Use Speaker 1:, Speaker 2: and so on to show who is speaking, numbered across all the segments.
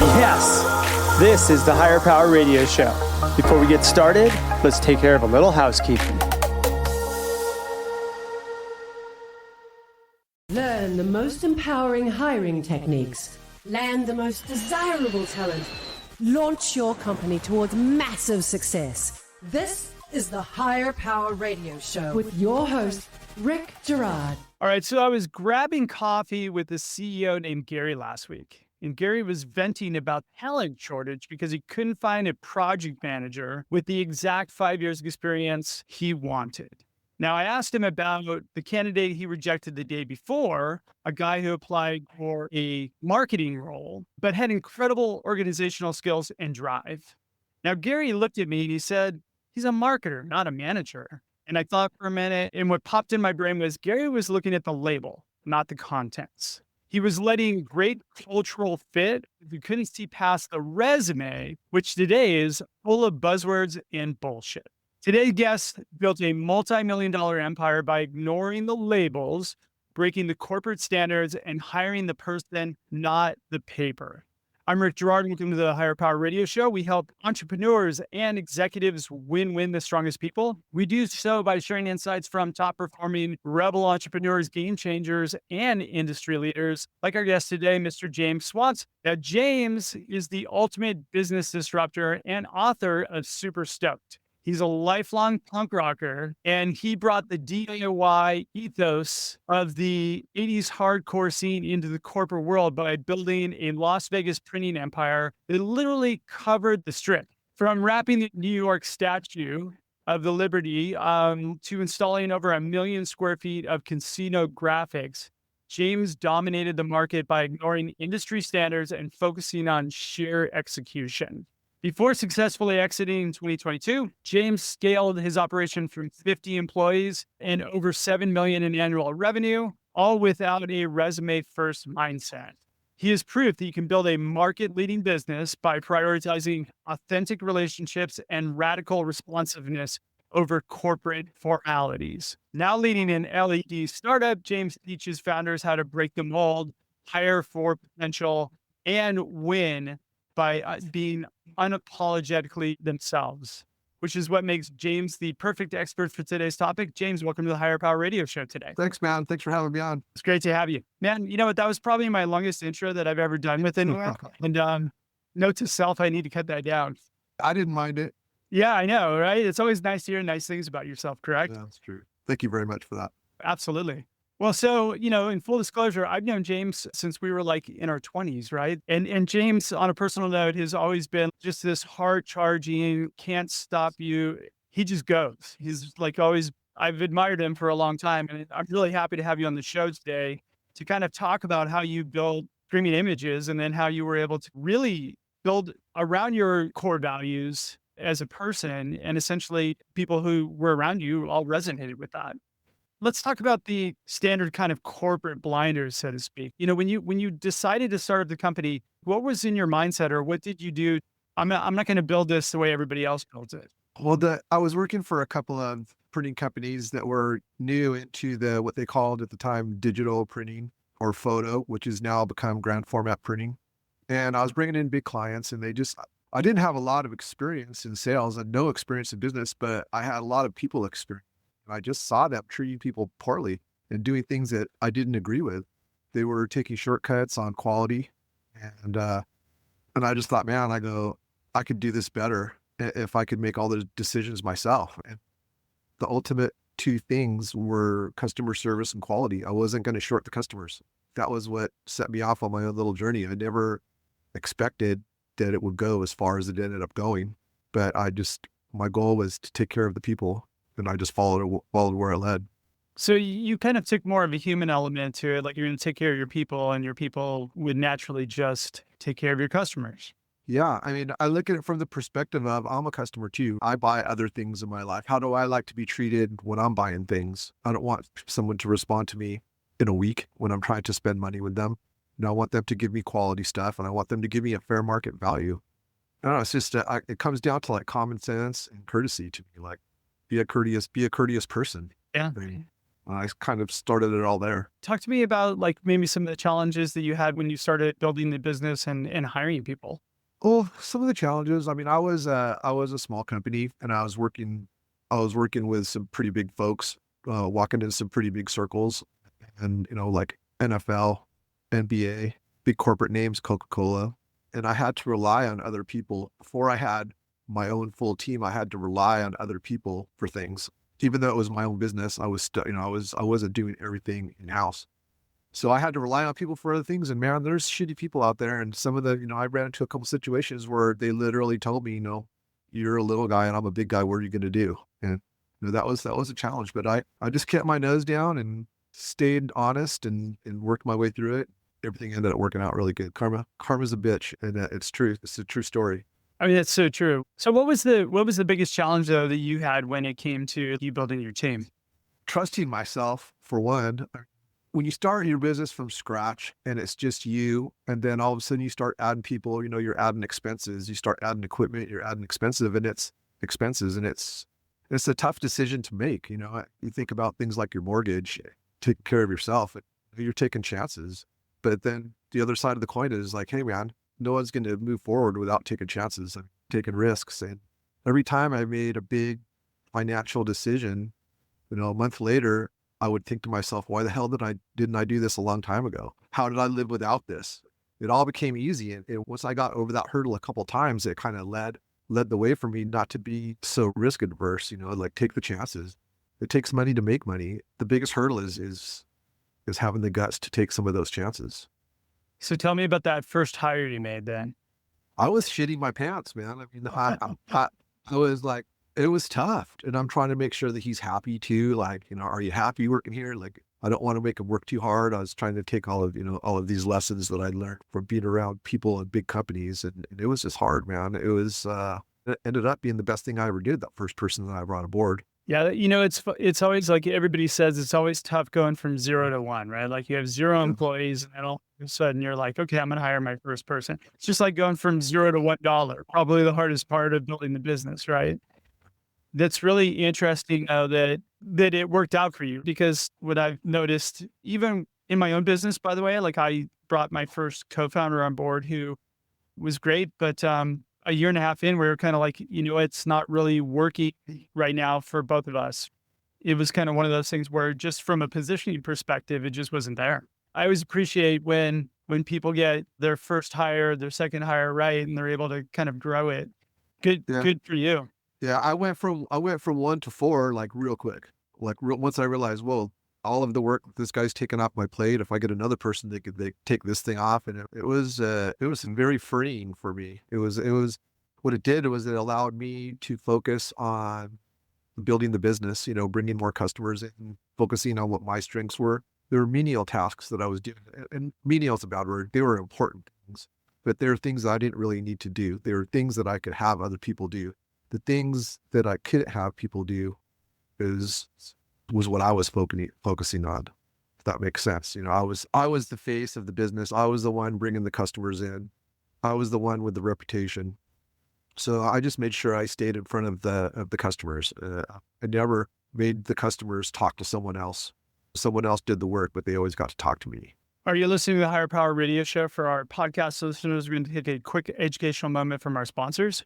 Speaker 1: Yes, this is the Higher Power Radio Show. Before we get started, let's take care of a little housekeeping.
Speaker 2: Learn the most empowering hiring techniques. Land the most desirable talent. Launch your company towards massive success. This is the Higher Power Radio Show with your host, Rick Girard.
Speaker 3: All right, so I was grabbing coffee with a CEO named Gary last week. And Gary was venting about talent shortage because he couldn't find a project manager with the exact 5 years of experience he wanted. Now, I asked him about the candidate he rejected the day before, a guy who applied for a marketing role, but had incredible organizational skills and drive. Now, Gary looked at me and he said, he's a marketer, not a manager. And I thought for a minute, and what popped in my brain was Gary was looking at the label, not the contents. He was letting great cultural fit. You couldn't see past the resume, which today is full of buzzwords and bullshit. Today's guest built a multi-million-dollar empire by ignoring the labels, breaking the corporate standards, and hiring the person, not the paper. I'm Rick Girard. Welcome to the Higher Power Radio Show. We help entrepreneurs and executives win the strongest people. We do so by sharing insights from top-performing rebel entrepreneurs, game changers, and industry leaders, like our guest today, Mr. James Swanson. Now, James is the ultimate business disruptor and author of Super Stoked. He's a lifelong punk rocker, and he brought the DIY ethos of the 80s hardcore scene into the corporate world by building a Las Vegas printing empire that literally covered the strip. From wrapping the New York Statue of the Liberty to installing over 1 million square feet of casino graphics, James dominated the market by ignoring industry standards and focusing on sheer execution. Before successfully exiting in 2022, James scaled his operation from 50 employees and over $7 million in annual revenue, all without a resume-first mindset. He is proof that you can build a market-leading business by prioritizing authentic relationships and radical responsiveness over corporate formalities. Now leading an LED startup, James teaches founders how to break the mold, hire for potential, and win by being unapologetically themselves, which is what makes James the perfect expert for today's topic. James, welcome to the Higher Power Radio Show today.
Speaker 4: Thanks, man. Thanks for having me on.
Speaker 3: It's great to have you. Man, you know what? That was probably my longest intro that I've ever done with anyone. And note to self, I need to cut that down.
Speaker 4: I didn't mind it.
Speaker 3: Yeah, I know, right? It's always nice to hear nice things about yourself, correct?
Speaker 4: Yeah, that's true. Thank you very much for that.
Speaker 3: Absolutely. Well, so, in full disclosure, I've known James since we were like in our 20s, right? And James, on a personal note, has always been just this hard charging, can't stop you. He just goes. He's like always, I've admired him for a long time. And I'm really happy to have you on the show today to kind of talk about how you build streaming images and then how you were able to really build around your core values as a person. And essentially people who were around you all resonated with that. Let's talk about the standard kind of corporate blinders, so to speak. When you decided to start up the company, what was in your mindset or what did you do? I'm not going to build this the way everybody else builds it.
Speaker 4: Well, I was working for a couple of printing companies that were new into what they called at the time digital printing or photo, which has now become grand format printing. And I was bringing in big clients and I didn't have a lot of experience in sales and no experience in business, but I had a lot of people experience. I just saw them treating people poorly and doing things that I didn't agree with. They were taking shortcuts on quality. And I just thought, man, I could do this better if I could make all the decisions myself. And the ultimate two things were customer service and quality. I wasn't going to short the customers. That was what set me off on my own little journey. I never expected that it would go as far as it ended up going, but my goal was to take care of the people. And I just followed where it led.
Speaker 3: So you kind of took more of a human element to it, like you're going to take care of your people and your people would naturally just take care of your customers.
Speaker 4: Yeah. I mean, I look at it from the perspective of I'm a customer too. I buy other things in my life. How do I like to be treated when I'm buying things? I don't want someone to respond to me in a week when I'm trying to spend money with them. And I want them to give me quality stuff and I want them to give me a fair market value. I don't know. It's just, it comes down to like common sense and courtesy to me. Like, be a courteous person.
Speaker 3: Yeah.
Speaker 4: I kind of started it all there.
Speaker 3: Talk to me about like maybe some of the challenges that you had when you started building the business and hiring people.
Speaker 4: Oh, some of the challenges. I mean, I was a small company, and I was working with some pretty big folks, walking in some pretty big circles, and like NFL, NBA, big corporate names, Coca-Cola, and I had to rely on other people before I had my own full team. I had to rely on other people for things, even though it was my own business. I was still, I wasn't doing everything in house. So I had to rely on people for other things. And man, there's shitty people out there. And some of the, I ran into a couple situations where they literally told me, you're a little guy and I'm a big guy. What are you going to do? And that was a challenge, but I just kept my nose down and stayed honest and worked my way through it. Everything ended up working out really good. Karma's a bitch. And it's true. It's a true story.
Speaker 3: I mean, that's so true. So what was the biggest challenge though that you had when it came to you building your team?
Speaker 4: Trusting myself for one. When you start your business from scratch and it's just you, and then all of a sudden you start adding people, you're adding expenses, you start adding equipment, you're adding expenses, and it's a tough decision to make. You think about things like your mortgage, take care of yourself, you're taking chances. But then the other side of the coin is like, hey man, no one's going to move forward without taking chances and taking risks. And every time I made a big financial decision, a month later, I would think to myself, why the hell didn't I do this a long time ago? How did I live without this? It all became easy. And once I got over that hurdle a couple of times, it kind of led the way for me not to be so risk adverse, like take the chances. It takes money to make money. The biggest hurdle is having the guts to take some of those chances.
Speaker 3: So tell me about that first hire you made then.
Speaker 4: I was shitting my pants, man. I mean, I was like, it was tough. And I'm trying to make sure that he's happy too. Like, are you happy working here? Like, I don't want to make him work too hard. I was trying to take all of these lessons that I learned from being around people in big companies. And it was just hard, man. It ended up being the best thing I ever did. That first person that I brought aboard.
Speaker 3: Yeah, it's always like everybody says, it's always tough going from 0 to 1, right? Like you have 0 employees and then all of a sudden you're like, okay, I'm going to hire my first person. It's just like going from 0 to $1, probably the hardest part of building the business, right? That's really interesting that it worked out for you, because what I've noticed, even in my own business, by the way, like I brought my first co-founder on board who was great, but a year and a half in, we were kind of like, it's not really working right now for both of us. It was kind of one of those things where just from a positioning perspective, it just wasn't there. I always appreciate when people get their first hire, their second hire right, and they're able to kind of grow it. Good for you.
Speaker 4: Yeah, I went from 1 to 4 like real quick. Once I realized, whoa, all of the work this guy's taking off my plate. If I get another person, they take this thing off, and it was very freeing for me. It was what it did was it allowed me to focus on building the business. Bringing more customers in, focusing on what my strengths were. There were menial tasks that I was doing, and menial is a bad word. They were important things, but there are things that I didn't really need to do. There are things that I could have other people do. The things that I couldn't have people do was what I was focusing on, if that makes sense. I was the face of the business. I was the one bringing the customers in. I was the one with the reputation. So I just made sure I stayed in front of the customers. I never made the customers talk to someone else. Someone else did the work, but they always got to talk to me.
Speaker 3: Are you listening to the Higher Power Radio Show? For our podcast listeners, we're going to take a quick educational moment from our sponsors.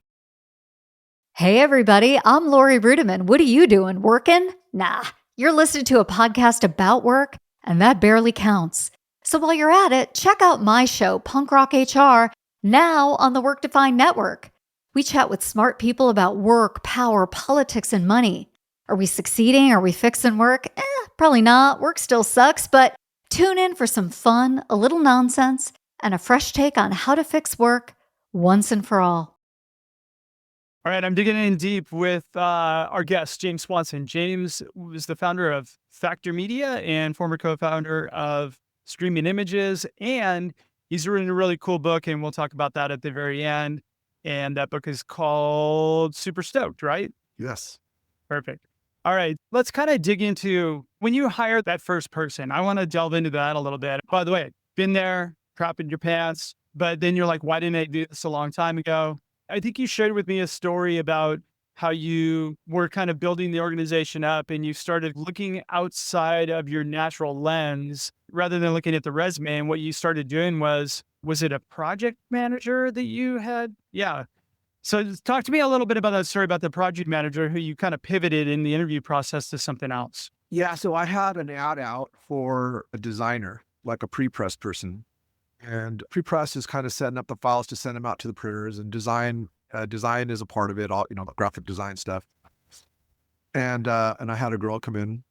Speaker 5: Hey, everybody, I'm Lori Rudiman. What are you doing? Working? Nah, you're listening to a podcast about work, and that barely counts. So while you're at it, check out my show, Punk Rock HR, now on the Work Defined Network. We chat with smart people about work, power, politics, and money. Are we succeeding? Are we fixing work? Probably not. Work still sucks, but tune in for some fun, a little nonsense, and a fresh take on how to fix work once and for all.
Speaker 3: All right, I'm digging in deep with our guest, James Swanson. James was the founder of Factor Media and former co-founder of Streaming Images, and he's written a really cool book, and we'll talk about that at the very end. And that book is called Super Stoked, right?
Speaker 4: Yes.
Speaker 3: Perfect. All right, let's kind of dig into when you hire that first person. I want to delve into that a little bit. By the way, been there, crapping your pants, but then you're like, why didn't I do this a long time ago? I think you shared with me a story about how you were kind of building the organization up and you started looking outside of your natural lens rather than looking at the resume. And what you started doing was it a project manager that you had? Yeah. So talk to me a little bit about that story about the project manager who you kind of pivoted in the interview process to something else.
Speaker 4: Yeah, so I had an ad out for a designer, like a pre-press person. And pre-press is kind of setting up the files to send them out to the printers, and design is a part of it, all, the graphic design stuff. And I had a girl come in,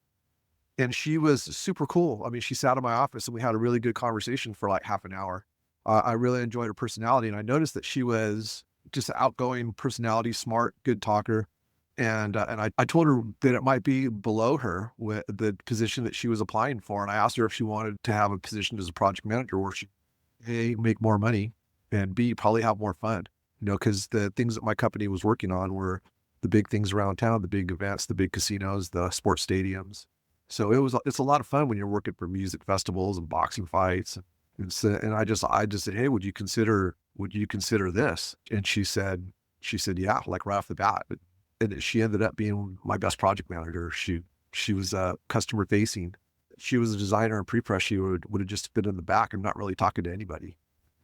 Speaker 4: and she was super cool. I mean, she sat in my office and we had a really good conversation for like half an hour. I really enjoyed her personality, and I noticed that she was just an outgoing personality, smart, good talker. And I told her that it might be below her with the position that she was applying for. And I asked her if she wanted to have a position as a project manager where she, A, make more money, and B, probably have more fun, because the things that my company was working on were the big things around town, the big events, the big casinos, the sports stadiums. So it's a lot of fun when you're working for music festivals and boxing fights. And I just said, hey, would you consider this? And she said, yeah, like right off the bat. And she ended up being my best project manager. She was customer facing. She was a designer in pre-press. She would have just been in the back and not really talking to anybody.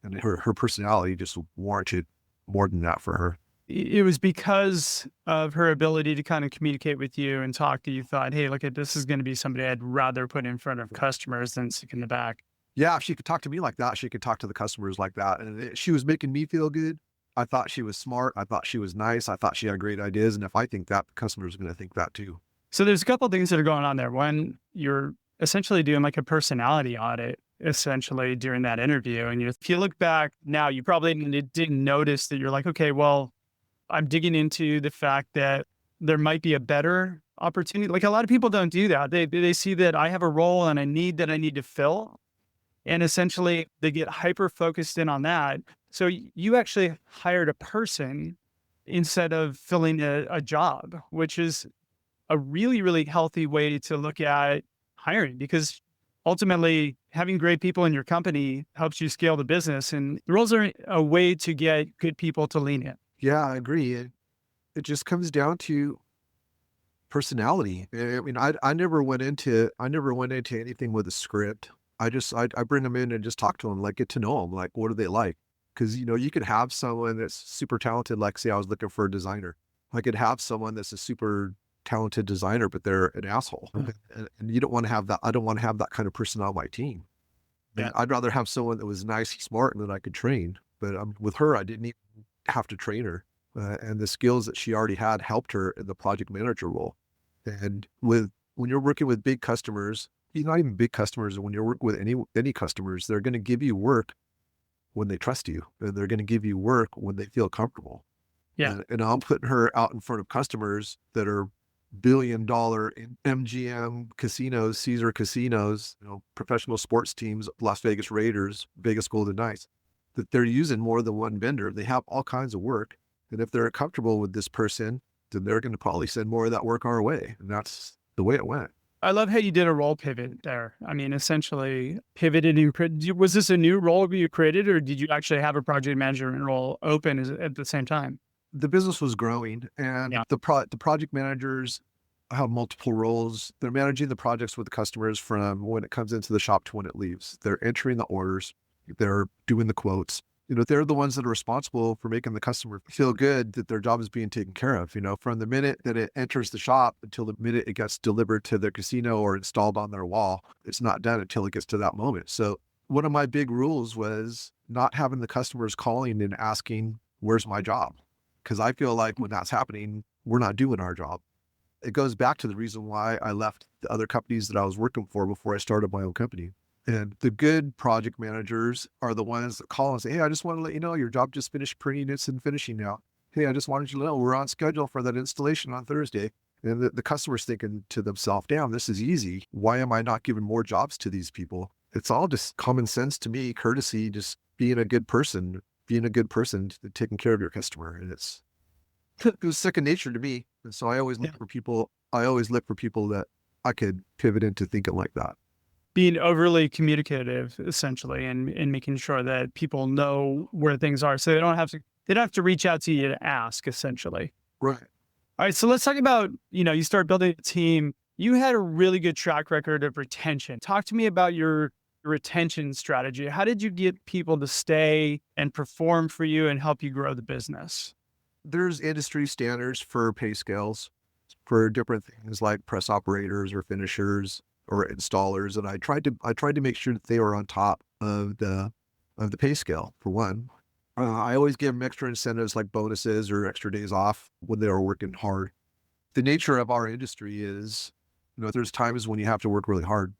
Speaker 4: And her personality just warranted more than that for her.
Speaker 3: It was because of her ability to kind of communicate with you and talk to you. Thought, hey, look, this is going to be somebody I'd rather put in front of customers than stick in the back.
Speaker 4: Yeah, if she could talk to me like that, she could talk to the customers like that. And she was making me feel good. I thought she was smart. I thought she was nice. I thought she had great ideas. And if I think that, the customer's going to think that too.
Speaker 3: So there's a couple of things that are going on there. One, you're essentially doing like a personality audit essentially during that interview. And if you look back now, you probably didn't notice that you're like, okay, well, I'm digging into the fact that there might be a better opportunity. Like a lot of people don't do that. They see that I have a role and a need that I need to fill. And essentially they get hyper focused in on that. So you actually hired a person instead of filling a job, which is a really, really healthy way to look at hiring, because ultimately having great people in your company helps you scale the business, and the roles are a way to get good people to lean in.
Speaker 4: Yeah, I agree. It just comes down to personality. I mean, I never went into anything with a script. I bring them in and just talk to them, like get to know them. Like, what do they like? Because, you could have someone that's super talented. Like, say I was looking for a designer. I could have someone that's a super talented designer, but they're an asshole. And you don't want to have that. I don't want to have that kind of person on my team. Yeah. I'd rather have someone that was nice, smart, and that I could train. But with her, I didn't even have to train her. And the skills that she already had helped her in the project manager role. And when you're working with big customers, not even big customers, when you're working with any customers, they're going to give you work when they trust you, and they're going to give you work when they feel comfortable.
Speaker 3: Yeah.
Speaker 4: And I'm putting her out in front of customers that are billion-dollar MGM casinos, Caesar casinos, professional sports teams, Las Vegas Raiders, Vegas Golden Knights, that they're using more than one vendor. They have all kinds of work. And if they're comfortable with this person, then they're going to probably send more of that work our way. And that's the way it went.
Speaker 3: I love how you did a role pivot there. I mean, essentially pivoted. Was this a new role you created, or did you actually have a project management role open at the same time?
Speaker 4: The business was growing, and the project managers have multiple roles. They're managing the projects with the customers from when it comes into the shop to when it leaves. They're entering the orders. They're doing the quotes. They're the ones that are responsible for making the customer feel good that their job is being taken care of, from the minute that it enters the shop until the minute it gets delivered to their casino or installed on their wall. It's not done until it gets to that moment. So one of my big rules was not having the customers calling and asking, where's my job? Because I feel like when that's happening, we're not doing our job. It goes back to the reason why I left the other companies that I was working for before I started my own company. And the good project managers are the ones that call and say, hey, I just want to let you know your job just finished printing. It's in finishing now. Hey, I just wanted you to know we're on schedule for that installation on Thursday. And the customer's thinking to themselves, damn, this is easy. Why am I not giving more jobs to these people? It's all just common sense to me, courtesy, just being a good person, taking care of your customer. And it was second nature to me. And so I always look for people that I could pivot into thinking like that.
Speaker 3: Being overly communicative, essentially, and making sure that people know where things are, so they don't have to reach out to you to ask, essentially.
Speaker 4: Right.
Speaker 3: All right, so let's talk about, you start building a team. You had a really good track record of retention. Talk to me about your retention strategy. How did you get people to stay and perform for you and help you grow the business?
Speaker 4: There's industry standards for pay scales for different things like press operators or finishers or installers. And I tried to make sure that they were on top of the pay scale for one. I always give them extra incentives like bonuses or extra days off when they are working hard. The nature of our industry is, there's times when you have to work really hard.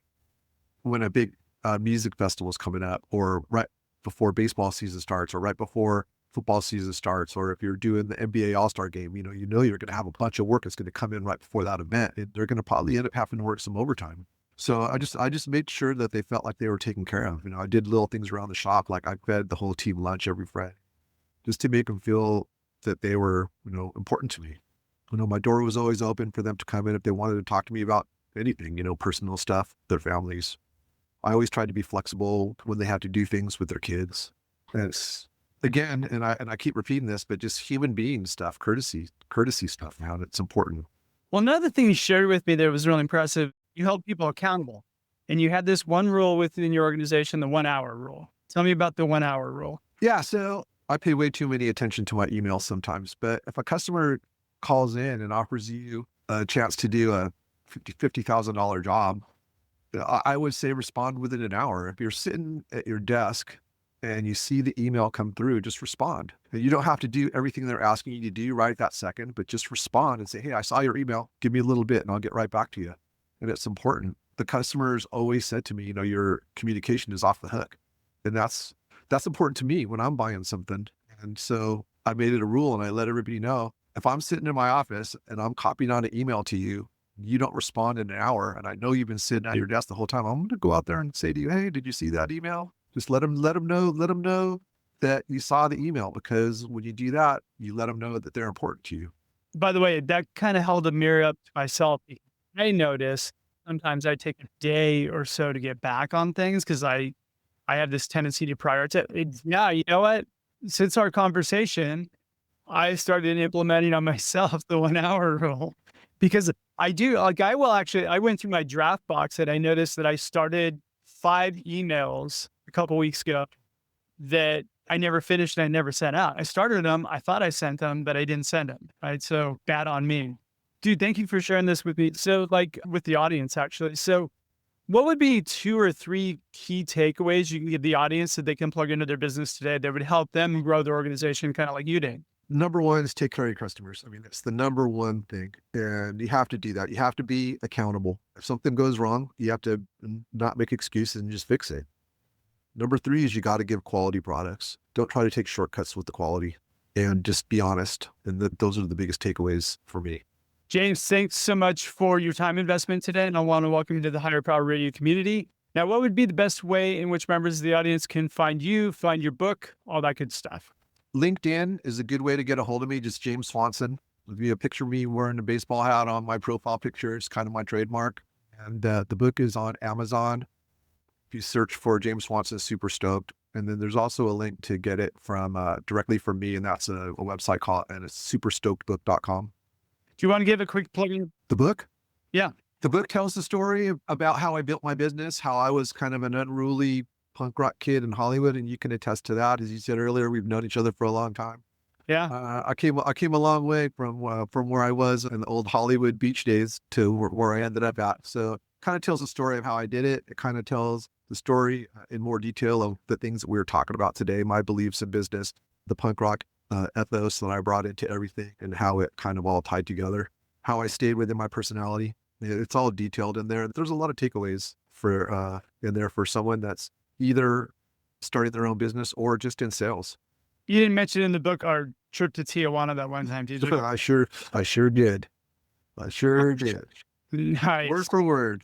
Speaker 4: When a big music festival is coming up, or right before baseball season starts, or right before football season starts, or if you're doing the NBA All-Star game, you're going to have a bunch of work that's going to come in right before that event, and they're going to probably end up having to work some overtime. So I just made sure that they felt like they were taken care of. I did little things around the shop, like I fed the whole team lunch every Friday, just to make them feel that they were, important to me. My door was always open for them to come in if they wanted to talk to me about anything, personal stuff, their families. I always tried to be flexible when they have to do things with their kids. And it's, again, and I keep repeating this, but just human being stuff, courtesy stuff, man, it's important.
Speaker 3: Well, another thing you shared with me that was really impressive, you held people accountable. And you had this one rule within your organization, the 1 hour rule. Tell me about the 1 hour rule.
Speaker 4: Yeah, so I pay way too many attention to my emails sometimes, but if a customer calls in and offers you a chance to do a $50,000 job, I would say respond within an hour. If you're sitting at your desk and you see the email come through, just respond. And you don't have to do everything they're asking you to do right that second, but just respond and say, hey, I saw your email. Give me a little bit and I'll get right back to you. And it's important. The customers always said to me, your communication is off the hook. And that's important to me when I'm buying something. And so I made it a rule and I let everybody know, if I'm sitting in my office and I'm copying on an email to you, you don't respond in an hour, and I know you've been sitting at your desk the whole time, I'm going to go out there and say to you, hey, did you see that email? Just let them know that you saw the email, because when you do that, you let them know that they're important to you.
Speaker 3: By the way, that kind of held a mirror up to myself. I notice sometimes I take a day or so to get back on things because I have this tendency to prioritize. Yeah, you know what? Since our conversation, I started implementing on myself the 1 hour rule, because I went through my draft box and I noticed that I started 5 emails a couple weeks ago that I never finished and I never sent out. I started them. I thought I sent them, but I didn't send them. Right. So bad on me. Dude, thank you for sharing this with me. So with the audience, actually. So what would be 2 or 3 key takeaways you can give the audience that they can plug into their business today that would help them grow their organization kind of like you did?
Speaker 4: Number one is take care of your customers. That's the number one thing. And you have to do that. You have to be accountable. If something goes wrong, you have to not make excuses and just fix it. Number 3 is you got to give quality products. Don't try to take shortcuts with the quality, and just be honest. And those are the biggest takeaways for me.
Speaker 3: James, thanks so much for your time investment today. And I want to welcome you to the Higher Power Radio community. Now, what would be the best way in which members of the audience can find you, find your book, all that good stuff?
Speaker 4: LinkedIn is a good way to get a hold of me. Just James Swanson. If you picture me wearing a baseball hat on my profile picture, it's kind of my trademark. And the book is on Amazon. If you search for James Swanson, Super Stoked. And then there's also a link to get it from directly from me. And that's a website called, and it's superstokedbook.com.
Speaker 3: Do you want to give a quick plug?
Speaker 4: The book?
Speaker 3: Yeah.
Speaker 4: The book tells the story about how I built my business, how I was kind of an unruly punk rock kid in Hollywood, and you can attest to that. As you said earlier, we've known each other for a long time.
Speaker 3: Yeah.
Speaker 4: I came a long way from where I was in the old Hollywood beach days to where I ended up at. So it kind of tells the story of how I did it. It kind of tells the story in more detail of the things that we were talking about today, my beliefs in business, the punk rock ethos that I brought into everything, and how it kind of all tied together, how I stayed within my personality. It's all detailed in there. There's a lot of takeaways in there for someone that's either starting their own business or just in sales.
Speaker 3: You didn't mention in the book our trip to Tijuana that one time, did you?
Speaker 4: I sure did.
Speaker 3: Nice.
Speaker 4: Word for word.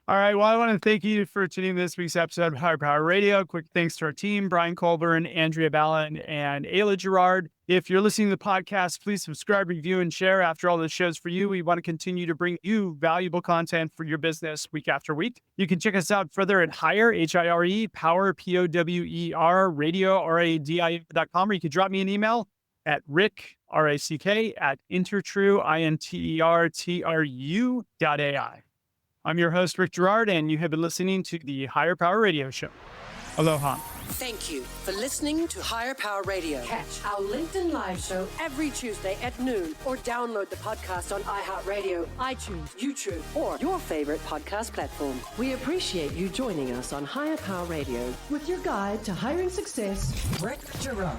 Speaker 3: All right. Well, I want to thank you for tuning in this week's episode of Higher Power Radio. Quick thanks to our team, Brian Colburn, Andrea Ballin, and Ayla Girard. If you're listening to the podcast, please subscribe, review, and share. After all, this show's for you. We want to continue to bring you valuable content for your business week after week. You can check us out further at Hire, H-I-R-E, Power, P-O-W-E-R, radio, R-A-D-I-O.com, or you can drop me an email, at Rick, R-A-C-K, at Intertrue, INTERTRU.ai. I'm your host, Rick Girard, and you have been listening to the Higher Power Radio Show. Aloha.
Speaker 2: Thank you for listening to Higher Power Radio. Catch our LinkedIn Live show every Tuesday at noon, or download the podcast on iHeartRadio, iTunes, YouTube, or your favorite podcast platform. We appreciate you joining us on Higher Power Radio with your guide to hiring success, Rick Girard.